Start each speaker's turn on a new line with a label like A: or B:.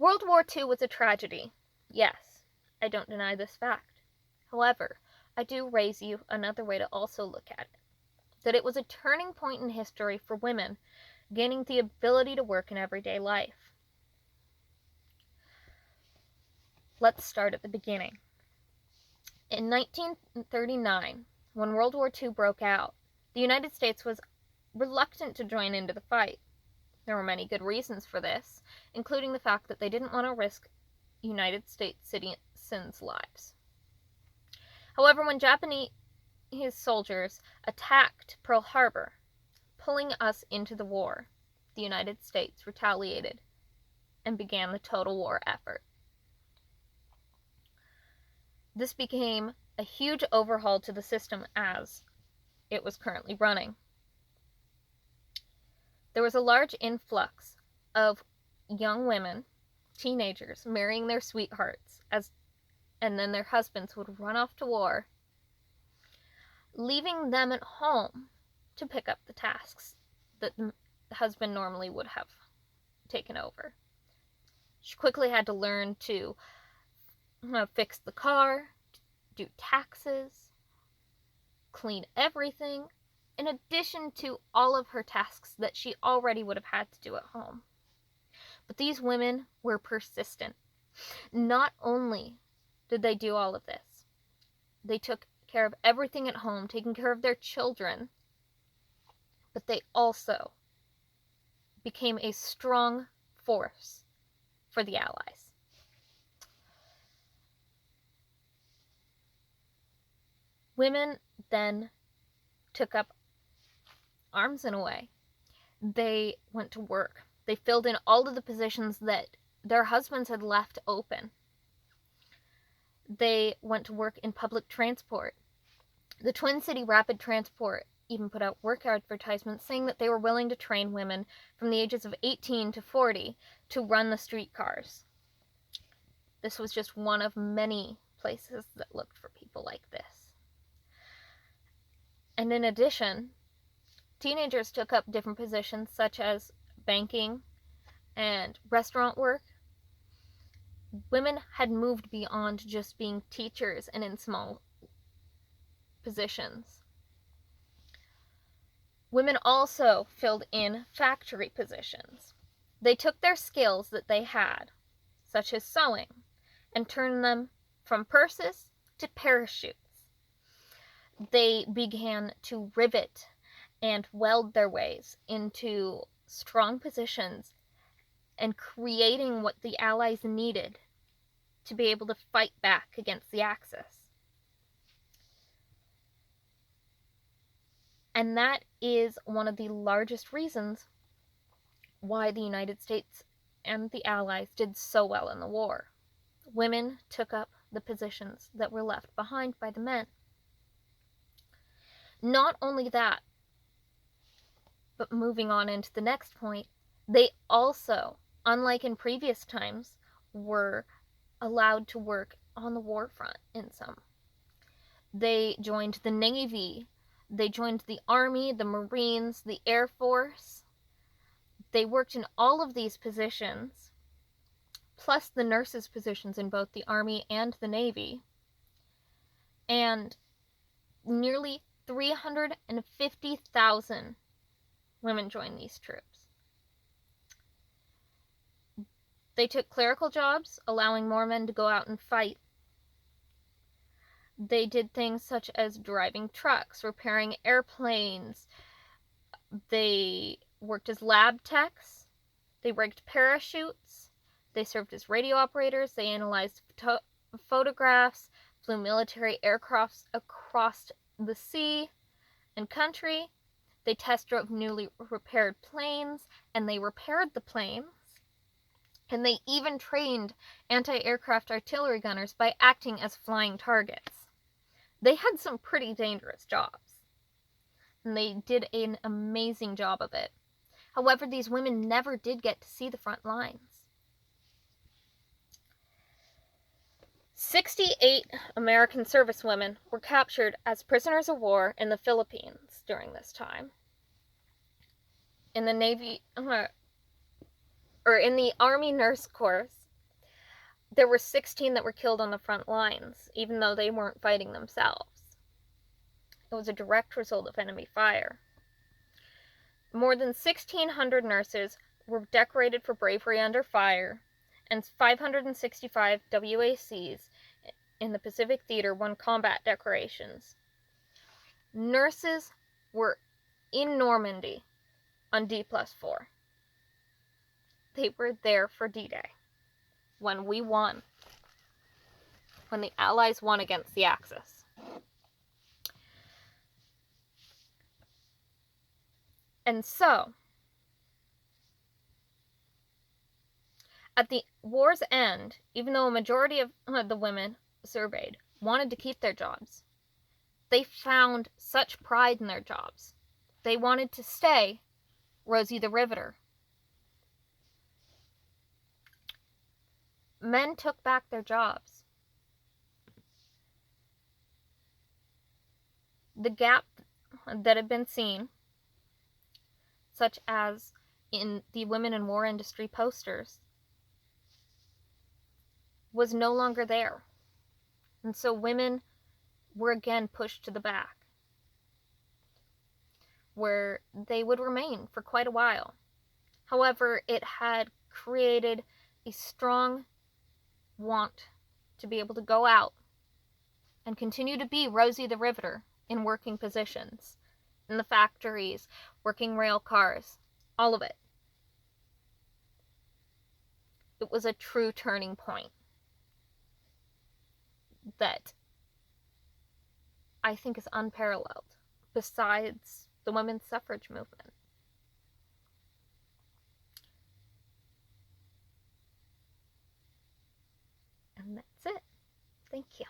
A: World War II was a tragedy. Yes, I don't deny this fact. However, I do raise you another way to also look at it. That it was a turning point in history for women gaining the ability to work in everyday life. Let's start at the beginning. In 1939, when World War II broke out, the United States was reluctant to join into the fight. There were many good reasons for this, including the fact that they didn't want to risk United States citizens' lives. However, when Japanese soldiers attacked Pearl Harbor, pulling us into the war, the United States retaliated and began the total war effort. This became a huge overhaul to the system as it was currently running. There was a large influx of young women, teenagers, marrying their sweethearts, and then their husbands would run off to war, leaving them at home to pick up the tasks that the husband normally would have taken over. She quickly had to learn to fix the car, do taxes, clean everything, in addition to all of her tasks that she already would have had to do at home. But these women were persistent. Not only did they do all of this, they took care of everything at home, taking care of their children, but they also became a strong force for the Allies. Women then took up arms in a way. They went to work. They filled in all of the positions that their husbands had left open. They went to work in public transport. The Twin City Rapid Transport even put out work advertisements saying that they were willing to train women from the ages of 18 to 40 to run the streetcars. This was just one of many places that looked for people like this. And in addition, teenagers took up different positions such as banking and restaurant work. Women had moved beyond just being teachers and in small positions. Women also filled in factory positions. They took their skills that they had, such as sewing, and turned them from purses to parachutes. They began to rivet and weld their ways into strong positions and creating what the Allies needed to be able to fight back against the Axis. And that is one of the largest reasons why the United States and the Allies did so well in the war. Women took up the positions that were left behind by the men. Not only that, but moving on into the next point, they also, unlike in previous times, were allowed to work on the war front in some. They joined the Navy, they joined the Army, the Marines, the Air Force. They worked in all of these positions, plus the nurses' positions in both the Army and the Navy. And nearly 350,000 women joined these troops. They took clerical jobs, allowing more men to go out and fight. They did things such as driving trucks, repairing airplanes. They worked as lab techs. They rigged parachutes. They served as radio operators. They analyzed photographs, flew military aircrafts across the sea and country. They test drove newly repaired planes, and they repaired the planes. And they even trained anti-aircraft artillery gunners by acting as flying targets. They had some pretty dangerous jobs, and they did an amazing job of it. However, these women never did get to see the front lines. 68 American servicewomen were captured as prisoners of war in the Philippines during this time. In the Navy, in the Army Nurse Corps, There were 16 that were killed on the front lines, even though they weren't fighting themselves. It was a direct result of enemy fire. More than 1,600 nurses were decorated for bravery under fire, and 565 WACs in the Pacific Theater won combat decorations. Nurses were in Normandy on D+4. They were there for D-Day, when we won, when the Allies won against the Axis. And so, at the war's end, even though a majority of the women surveyed wanted to keep their jobs, they found such pride in their jobs. They wanted to stay Rosie the Riveter. Men took back their jobs. The gap that had been seen, such as in the Women in War Industry posters, was no longer there. And so women were again pushed to the back, where they would remain for quite a while. However, it had created a strong want to be able to go out and continue to be Rosie the Riveter in working positions, in the factories, working rail cars, all of it. It was a true turning point that I think is unparalleled, besides the women's suffrage movement. And that's it. Thank you.